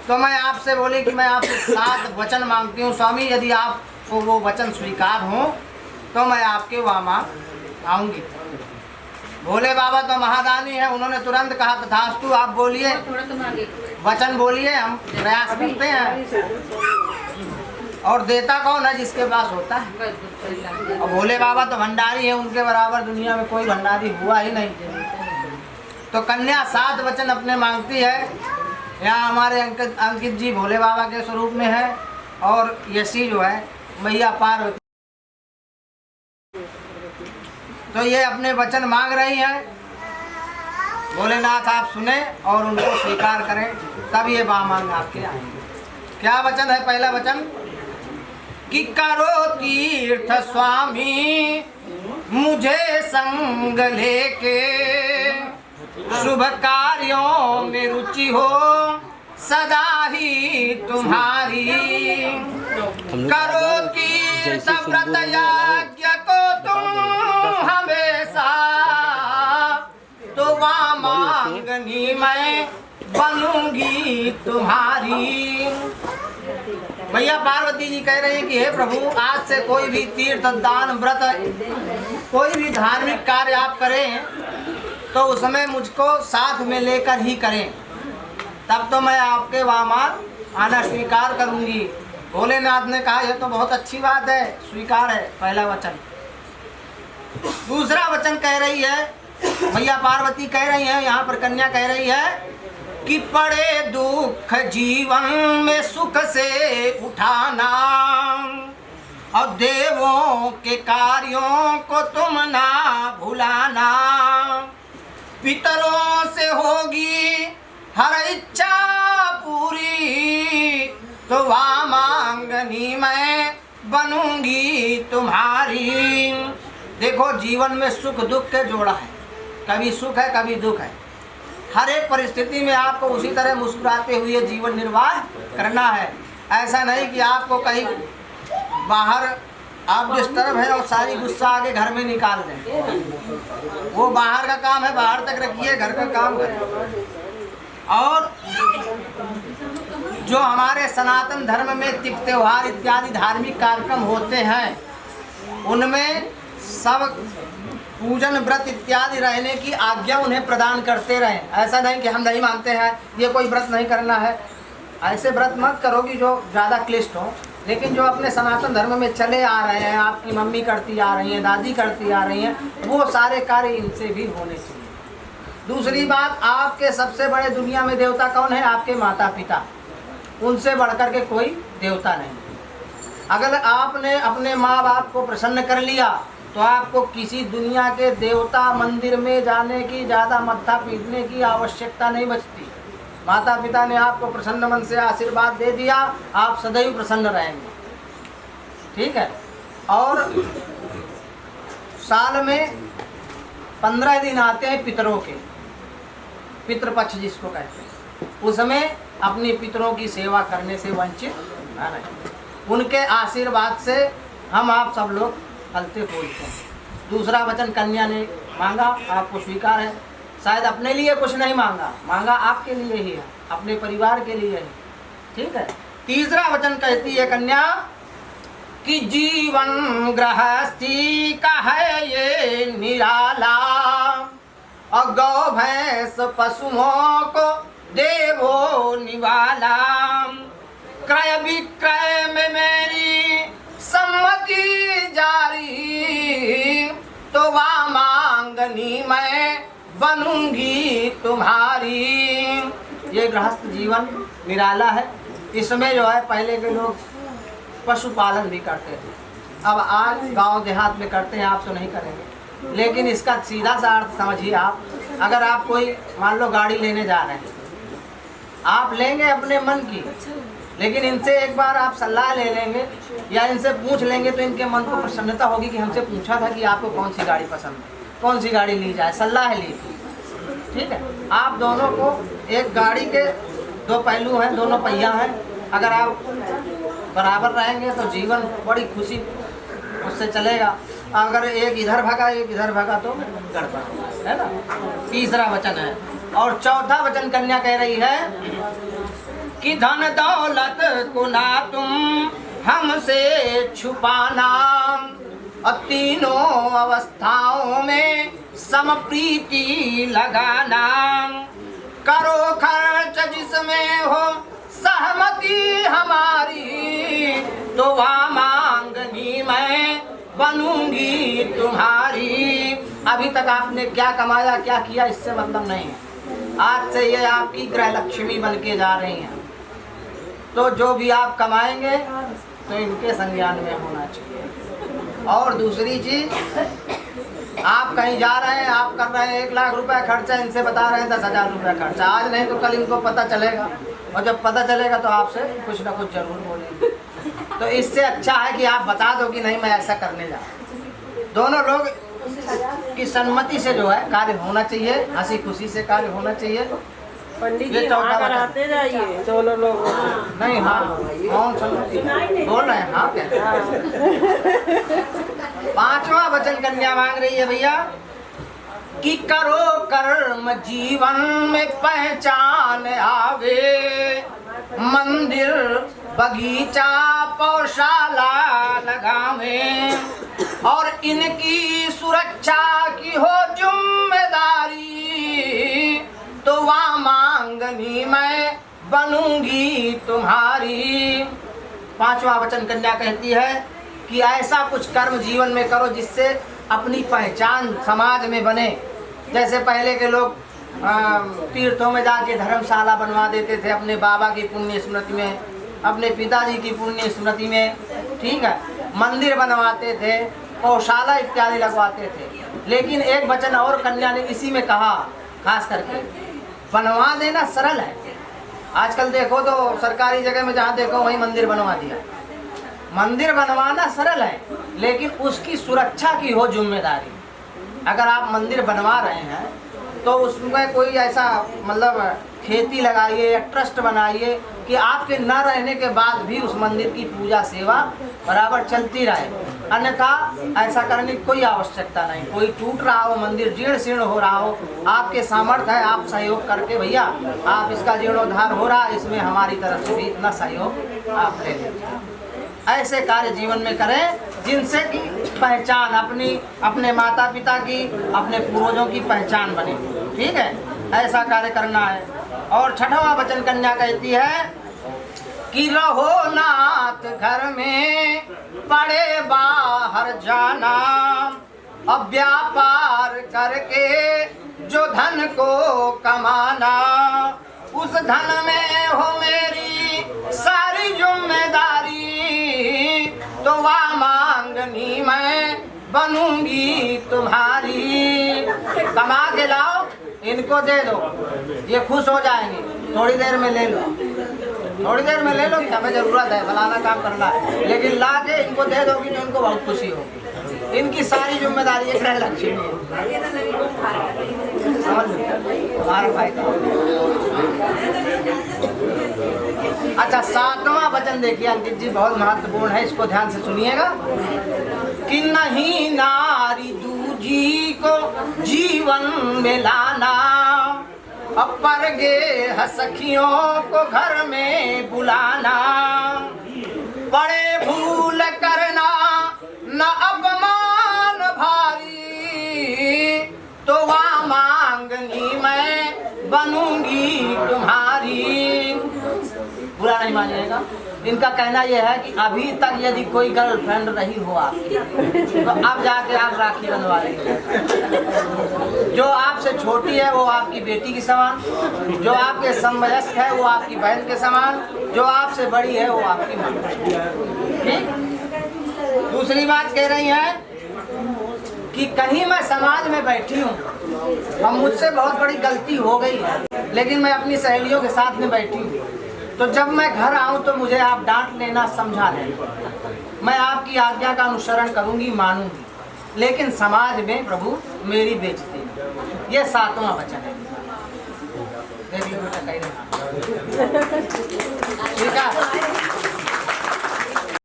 तो मैं आपसे बोली कि मैं आपसे 7 वचन मांगती हूँ स्वामी, यदि आपको वो वचन स्वीकार हो तो मैं आपके वहाँ आऊँगी। भोले बाबा तो महादानी है, उन्होंने तुरंत कहा तथास्तु, आप बोलिए, वचन बोलिए, हम प्रयास करते हैं। और देता कौन है? जिसके पास होता है। और भोले बाबा तो भंडारी है, उनके बराबर दुनिया में कोई भंडारी हुआ ही नहीं। तो कन्या 7 वचन अपने मांगती है। यहाँ हमारे अंकित जी भोले बाबा के स्वरूप में है और यशी जो है मैया पार्वती। तो ये अपने वचन मांग रही हैं। भोलेनाथ आप सुने और उनको स्वीकार करें, तब ये मांग आपके आएंगे। क्या वचन है? पहला वचन कि करो तीर्थ स्वामी मुझे संग लेके, शुभ कार्यों में रुचि हो सदा ही तुम्हारी। करो तीर्थ व्रत यज्ञ को तुम हमेशा, तो वामांगनी मैं बनूंगी तुम्हारी। भैया पार्वती जी कह रहे हैं कि हे प्रभु, आज से कोई भी तीर्थ दान व्रत कोई भी धार्मिक कार्य आप करें तो उसमें मुझको साथ में लेकर ही करें, तब तो मैं आपके वहाँ आना स्वीकार करूंगी। भोलेनाथ ने कहा यह तो बहुत अच्छी बात है, स्वीकार है पहला वचन। दूसरा वचन कह रही है भैया पार्वती कह रही है, यहाँ पर कन्या कह रही है कि पड़े दुख जीवन में सुख से उठाना, और देवों के कार्यों को तुम ना भुलाना। पितरों से होगी हर इच्छा पूरी, तो वामांगनी मैं बनूंगी तुम्हारी। देखो जीवन में सुख दुख के जोड़ा है, कभी सुख है कभी दुख है। हर एक परिस्थिति में आपको उसी तरह मुस्कुराते हुए जीवन निर्वाह करना है। ऐसा नहीं कि आपको कहीं बाहर आप डिस्टर्ब है और सारी गुस्सा आके घर में निकाल दें। वो बाहर का काम है, बाहर तक रखिए, घर का काम करें। और जो हमारे सनातन धर्म में तिक त्योहार इत्यादि धार्मिक कार्यक्रम होते हैं, उनमें सब पूजन व्रत इत्यादि रहने की आज्ञा उन्हें प्रदान करते रहें। ऐसा नहीं कि हम नहीं मानते हैं, ये कोई व्रत नहीं करना है, ऐसे व्रत मत करोगी जो ज़्यादा क्लिष्ट हो। लेकिन जो अपने सनातन धर्म में चले आ रहे हैं, आपकी मम्मी करती आ रही हैं, दादी करती आ रही हैं, वो सारे कार्य इनसे भी होने चाहिए। दूसरी बात, आपके सबसे बड़े दुनिया में देवता कौन है? आपके माता पिता, उनसे बढ़कर के कोई देवता नहीं। अगर आपने अपने माँ बाप को प्रसन्न कर लिया तो आपको किसी दुनिया के देवता मंदिर में जाने की, ज़्यादा मत्था पीटने की आवश्यकता नहीं बचती। माता पिता ने आपको प्रसन्न मन से आशीर्वाद दे दिया, आप सदैव प्रसन्न रहेंगे। ठीक है। और साल में 15 दिन आते हैं पितरों के, पितृपक्ष जिसको कहते हैं, उसमें अपनी पितरों की सेवा करने से वंचित न रहें। उनके आशीर्वाद से हम आप सब लोग फलते फूलते हैं। दूसरा वचन कन्या ने मांगा, आपको स्वीकार है। शायद अपने लिए कुछ नहीं मांगा, मांगा आपके लिए ही है, अपने परिवार के लिए ही। ठीक है। तीसरा वचन कहती है कन्या कि जीवन गृहस्थी का है ये निराला, और गौ भैंस पशुओं को देवो निवाला। क्रय विक्रय में मेरी सम्मति जारी, तो वामांगनी मैं बनूंगी तुम्हारी। ये गृहस्थ जीवन निराला है। इसमें जो है पहले के लोग पशुपालन भी करते थे, अब आज गांव देहात में करते हैं, आप तो नहीं करेंगे। लेकिन इसका सीधा सा अर्थ समझिए आप, अगर आप कोई मान लो गाड़ी लेने जा रहे हैं, आप लेंगे अपने मन की, लेकिन इनसे एक बार आप सलाह ले लेंगे या इनसे पूछ लेंगे तो इनके मन को प्रसन्नता होगी कि हमसे पूछा था कि आपको कौन सी गाड़ी पसंद है, कौन सी गाड़ी ली जाए, सलाह ली। ठीक है। आप दोनों को, एक गाड़ी के 2 पहलू हैं, दोनों पहिया हैं, अगर आप बराबर रहेंगे तो जीवन बड़ी खुशी उससे चलेगा। अगर एक इधर भागा एक इधर भागा तो गड़बड़ है ना। तीसरा वचन है और चौथा वचन कन्या कह रही है कि धन दौलत को ना तुम हमसे छुपाना, और तीनों अवस्थाओं में समप्रीति लगाना, करो खर्च जिसमें हो सहमति हमारी, तो वह मांगनी मैं बनूंगी तुम्हारी। अभी तक आपने क्या कमाया क्या किया इससे मतलब नहीं है, आज से ये आपकी गृह लक्ष्मी बन के जा रही हैं। तो जो भी आप कमाएंगे तो इनके संज्ञान में होना चाहिए। और दूसरी चीज, आप कहीं जा रहे हैं, आप कर रहे हैं 1 लाख रुपए खर्चा, इनसे बता रहे हैं 10,000 रुपये खर्चा। आज नहीं तो कल इनको पता चलेगा, और जब पता चलेगा तो आपसे कुछ ना कुछ जरूर बोलेंगे। तो इससे अच्छा है कि आप बता दो कि नहीं मैं ऐसा करने जा रहा हूं। दोनों लोग की सम्मति से जो है कार्य होना चाहिए, हंसी खुशी से कार्य होना चाहिए। पंडित जी हाँ कराते जाइए दोनों लोग। नहीं हाँ कौन सम्मति बोल रहे हैं हाँ क्या। 5वां वचन कन्या मांग रही है भैया कि करो कर्म जीवन में पहचान आवे, मंदिर बगीचा पौशाला लगावे, और इनकी सुरक्षा की हो जिम्मेदारी, तो वह मांगनी मैं बनूंगी तुम्हारी। 5वां वचन कन्या कहती है कि ऐसा कुछ कर्म जीवन में करो जिससे अपनी पहचान समाज में बने। जैसे पहले के लोग तीर्थों में जाके धर्मशाला बनवा देते थे अपने बाबा की पुण्य स्मृति में, अपने पिताजी की पुण्य स्मृति में, ठीक है, मंदिर बनवाते थे, गौशाला इत्यादि लगवाते थे। लेकिन एक वचन और कन्या ने इसी में कहा, खास करके बनवा देना सरल है। आजकल देखो तो सरकारी जगह में जहाँ देखो वहीं मंदिर बनवा दिया। मंदिर बनवाना सरल है, लेकिन उसकी सुरक्षा की हो जिम्मेदारी। अगर आप मंदिर बनवा रहे हैं तो उसमें कोई ऐसा मतलब खेती लगाइए या ट्रस्ट बनाइए कि आपके न रहने के बाद भी उस मंदिर की पूजा सेवा बराबर चलती रहे। अन्यथा ऐसा करने की कोई आवश्यकता नहीं। कोई टूट रहा हो, मंदिर जीर्ण शीर्ण हो रहा हो, आपके सामर्थ्य है, आप सहयोग करके भैया आप इसका जीर्णोद्धार हो रहा है, इसमें हमारी तरफ से भी इतना सहयोग आप ले लीजिए। ऐसे कार्य जीवन में करें जिनसे कि पहचान अपने माता पिता की, अपने पूर्वजों की पहचान बने। ठीक है, ऐसा कार्य करना है। और 6वां वचन कन्या कहती है कि रहो नाथ घर में पड़े बाहर जाना, अब व्यापार करके जो धन को कमाना, उस धन में हो मेरी सारी जिम्मेदारी, तो वह मांगनी मैं बनूंगी तुम्हारी। कमा के लाओ, इनको दे दो, ये खुश हो जाएंगे। थोड़ी देर में ले लो, थोड़ी देर में ले लो कि हमें जरूरत है, फलाना काम करना है, लेकिन ला के इनको दे दोगी तो इनको बहुत खुशी होगी। इनकी सारी जिम्मेदारी एक रह लक्ष्मी है। समझ हमारा भाई का। अच्छा, 7वां वचन देखिए अंकित जी, बहुत महत्वपूर्ण है, इसको ध्यान से सुनिएगा कि नहीं नारी दूजी को जीवन में लाना, अब परगे सखियों को घर में बुलाना, बड़े भूल करना न अपमान भारी, तो वह मांगनी मैं बनूंगी तुम्हारी। बुरा नहीं मानिएगा, इनका कहना यह है कि अभी तक यदि कोई गर्लफ्रेंड रही हो आपकी, तो अब जाके आप राखी बंधवा लीजिए। जो आपसे छोटी है वो आपकी बेटी की समान, जो आपके समवयस्क है वो आपकी बहन के समान, जो आपसे बड़ी है वो आपकी माँ। ठीक। दूसरी बात कह रही है कि कहीं मैं समाज में बैठी हूँ और मुझसे बहुत बड़ी गलती हो गई है, लेकिन मैं अपनी सहेलियों के साथ में बैठी हूँ, तो जब मैं घर आऊँ तो मुझे आप डांट लेना, समझा लेना, मैं आपकी आज्ञा का अनुसरण करूँगी, मानूंगी, लेकिन समाज में प्रभु मेरी बेइज्जती न। ये 7वां वचन है। देख लो बेटा, कहीं नहीं। ठीक है।